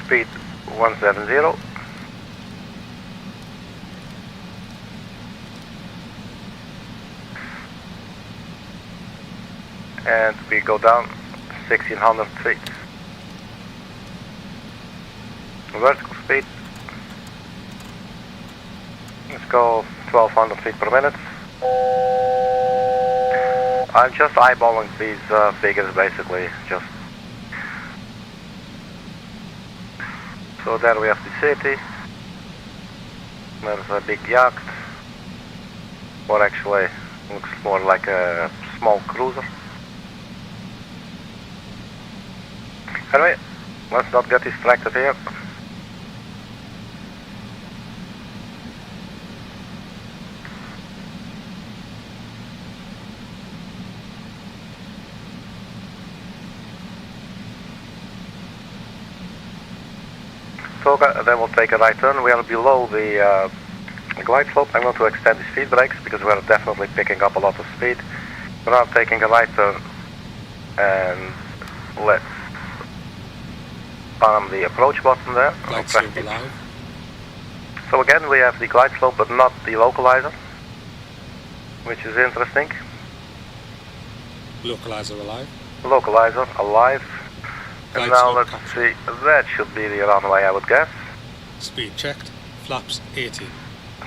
Speed 170. And we go down 1600 feet. Vertical speed. Let's go 1200 feet per minute. I'm just eyeballing these figures basically, just. So there we have the city. There's a big yacht. Or actually, looks more like a small cruiser. Anyway, let's not get distracted here. So then we'll take a right turn. We are below the glide slope. I'm going to extend the speed brakes because we are definitely picking up a lot of speed. We're now taking a right turn and let's palm the approach button there. Glide slope alive. So again we have the glide slope but not the localizer, which is interesting. Localizer alive. Localizer alive. And Glide now slope let's captured. see, that should be the runway I would guess. Speed checked. Flaps 80.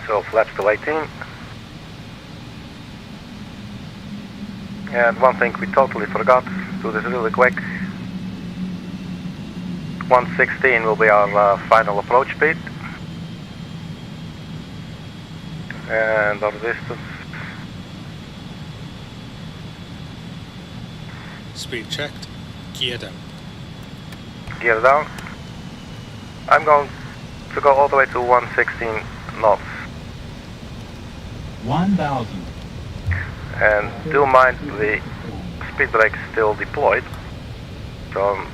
So flaps to 18. And one thing we totally forgot, do this really quick. 116 will be our final approach speed. And our distance. Speed checked. Gear down. Gear down. I'm going to go all the way to 116 knots. 1,000. And do mind the speed brake still deployed. So I'm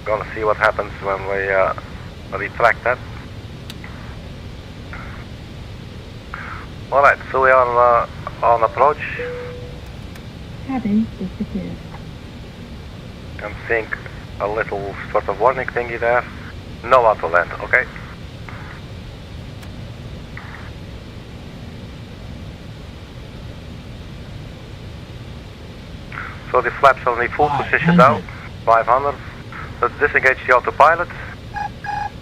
gonna see what happens when we retract that. Alright, so we are on approach. Cabin is secure. I'm seeing a little sort of warning thingy there. No auto land, okay. So the flaps are in the full position now, 500. Let's disengage the autopilot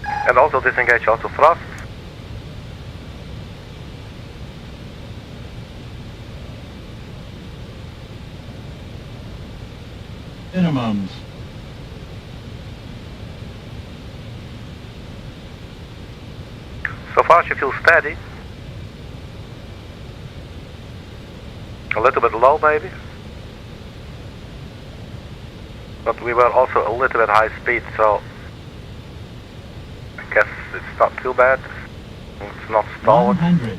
and also disengage auto thrust. Minimums. So far she feels steady. A little bit low maybe. But we were also a little bit high speed, so I guess it's not too bad. It's not stalling. 100.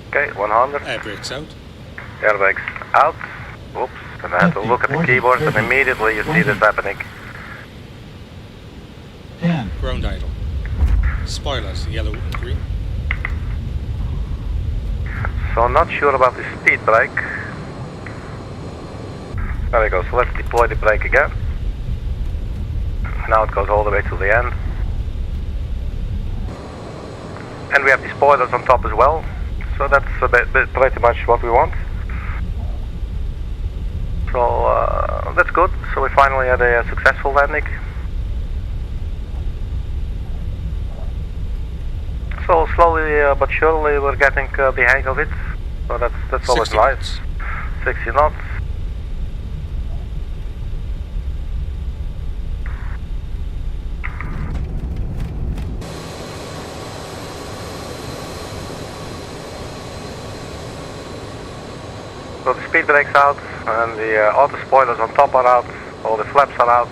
Okay, 100. Air brakes out. Airbags out. Oops. And I had to look at the keyboard and immediately you see this happening. 10. Ground idle. Spoilers yellow and green. So not sure about the speed brake. There we go, so let's deploy the brake again. Now it goes all the way to the end. And we have the spoilers on top as well. So that's pretty much what we want. So that's good. So we finally had a successful landing. So slowly but surely we're getting the hang of it. So that's always 60 nice. knots. 60 knots. So the speed brake's out and the auto spoilers on top are out, all the flaps are out.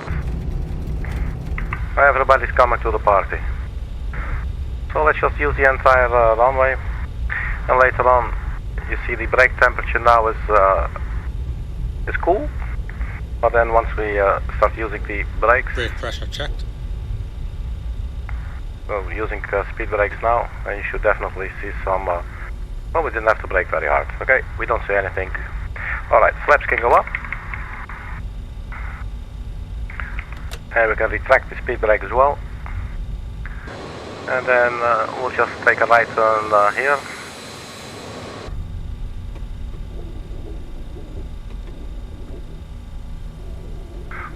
Everybody's coming to the party. So let's just use the entire runway, and later on, you see the brake temperature now is cool. But then once we start using the brakes, Brake pressure checked. well, using speed brakes now, and you should definitely see some. Well, we didn't have to brake very hard. Okay, we don't see anything. All right, flaps can go up, and we can retract the speed brake as well. And then we'll just take a right turn here.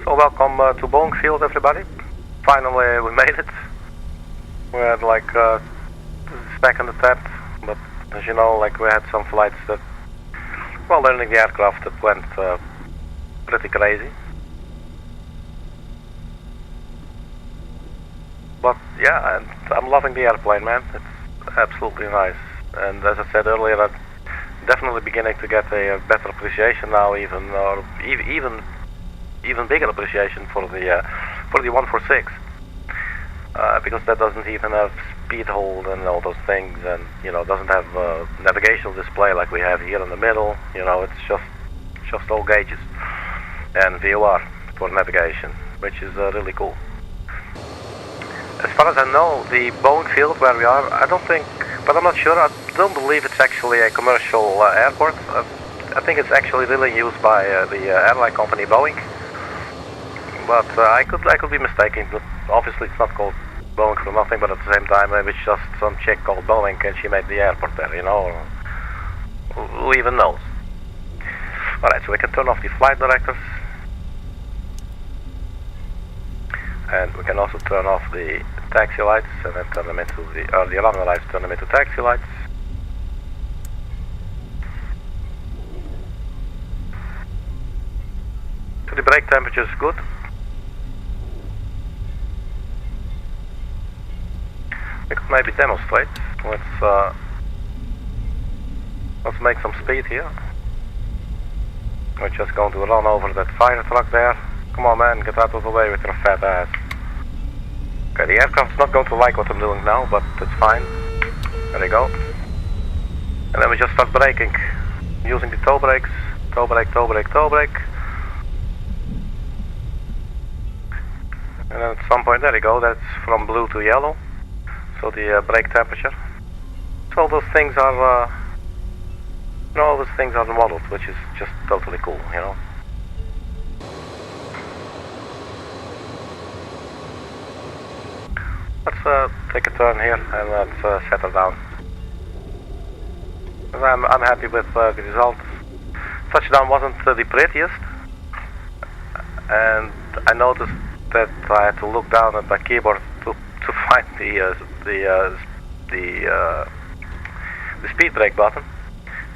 So welcome to Boeing Field, everybody. Finally, we made it. We had like back on the tap, but as you know, like we had some flights that, well, learning the aircraft that went pretty crazy. But yeah, and I'm loving the airplane, man. It's absolutely nice. And as I said earlier, I'm definitely beginning to get a better appreciation now, even bigger appreciation for the 146, because that doesn't even have speed hold and all those things, and you know, doesn't have navigational display like we have here in the middle. You know, it's just all gauges and VOR for navigation, which is really cool. As far as I know, the Boeing Field where we are, I don't think, but I'm not sure. I don't believe it's actually a commercial airport. I think it's actually really used by the airline company Boeing. But I could be mistaken. But obviously, it's not called Boeing for nothing. But at the same time, maybe it's just some chick called Boeing, and she made the airport there. You know, who even knows? All right, so we can turn off the flight directors, and we can also turn off the taxi lights, and then turn them into the runway lights. Turn them into taxi lights. So the brake temperature is good. We could maybe demonstrate. Let's make some speed here. We're just going to run over that fire truck there. Come on, man, get out of the way with your fat ass. Okay, the aircraft's not going to like what I'm doing now, but it's fine. There we go. And then we just start braking, using the toe brakes. Toe brake, toe brake, toe brake. And then at some point, there you go, that's from blue to yellow. So the brake temperature. So all those things are, all those things are modeled, which is just totally cool, you know. Let's take a turn here and let's settle down. I'm happy with the result. Touchdown wasn't the prettiest, and I noticed that I had to look down at my keyboard to find the speed brake button,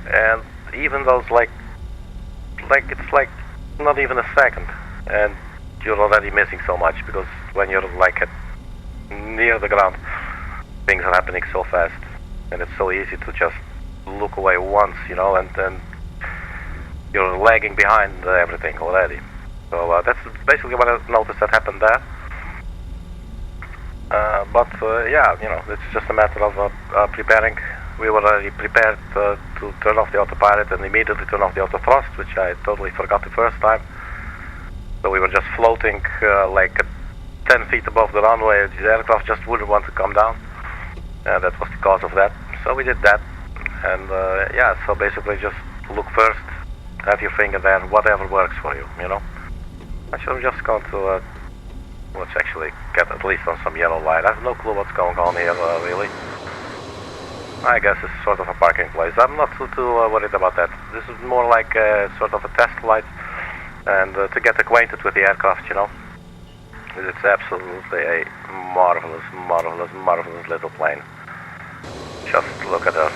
and even those like it's like not even a second, and you're already missing so much, because when you're like at near the ground, things are happening so fast, and it's so easy to just look away once, you know, and then you're lagging behind everything already. So that's basically what I noticed that happened there. But yeah, you know, it's just a matter of preparing. We were already prepared to turn off the autopilot and immediately turn off the autothrust, which I totally forgot the first time. So we were just floating like 10 feet above the runway. The aircraft just wouldn't want to come down. That was the cause of that. So we did that. And yeah, so basically just look first, have your finger there, whatever works for you, you know. Actually, I'm just going to, let's actually get at least on some yellow light. I have no clue what's going on here, really. I guess it's sort of a parking place. I'm not too worried about that. This is more like sort of a test flight, and to get acquainted with the aircraft, you know. It's absolutely a marvelous, marvelous, marvelous little plane. Just look at her.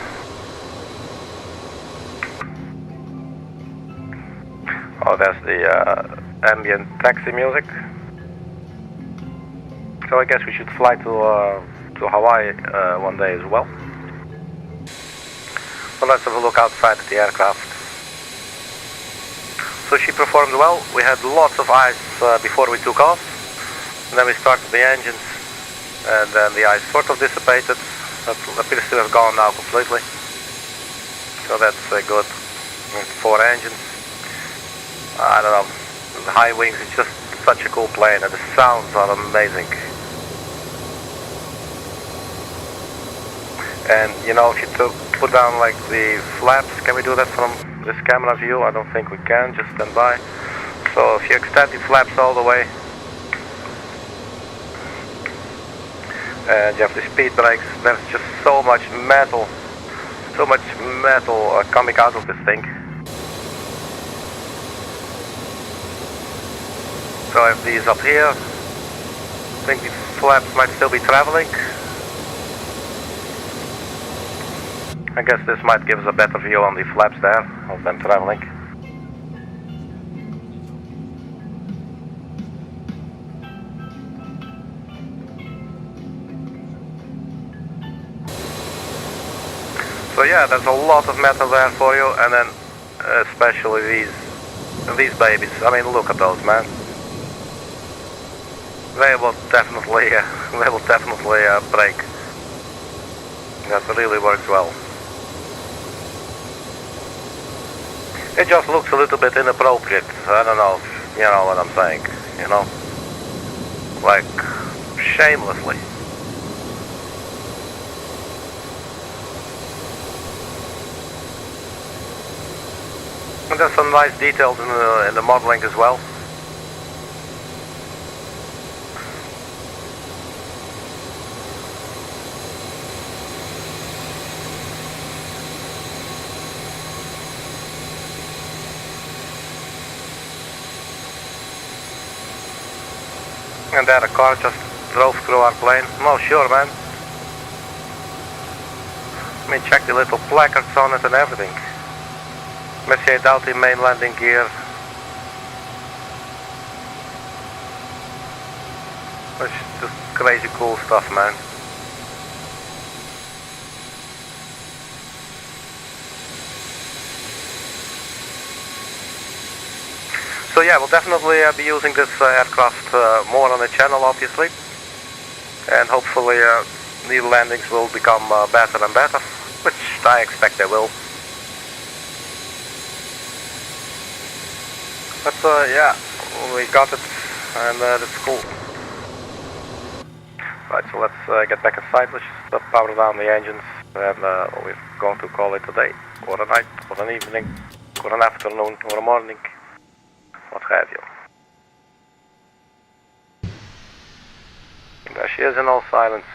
Oh, there's the ambient taxi music. So I guess we should fly to Hawaii one day as well. So let's have a look outside at the aircraft. So she performed well. We had lots of ice before we took off. And then we started the engines, and then the ice sort of dissipated. That appears to have gone now completely. So that's good. 4 engines. I don't know. The high wings, it's just such a cool plane, and the sounds are amazing. And you know, if you put down like the flaps, can we do that from this camera view? I don't think we can. Just stand by. So if you extend the flaps all the way, and you have the speed brakes, there's just so much metal coming out of this thing. So I have these up here. I think the flaps might still be traveling. I guess this might give us a better view on the flaps there, of them traveling. So yeah, there's a lot of metal there for you, and then especially these babies. I mean, look at those, man. They will definitely break. That really works well. It just looks a little bit inappropriate. I don't know if you know what I'm saying, you know? Like, shamelessly. And there's some nice details in the modeling as well. And there a car just drove through our plane. No, sure, man. I mean, check the little placards on it and everything. Messier Doughty main landing gear. It's just crazy cool stuff, man. So yeah, we'll definitely be using this aircraft more on the channel, obviously, and hopefully the landings will become better and better, which I expect they will. But yeah, we got it, and that's cool. Right, so let's get back inside. Let's just power down the engines, and we're going to call it a day, or a night, or an evening, or an afternoon, or a morning. What have you. And there she is in all silence.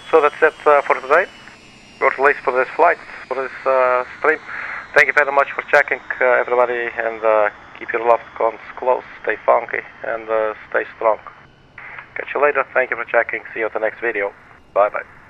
So that's it for today, or at least for this flight, for this stream. Thank you very much for checking, everybody, and keep your loved ones close, stay funky, and stay strong. Catch you later. Thank you for checking. See you at the next video. Bye bye.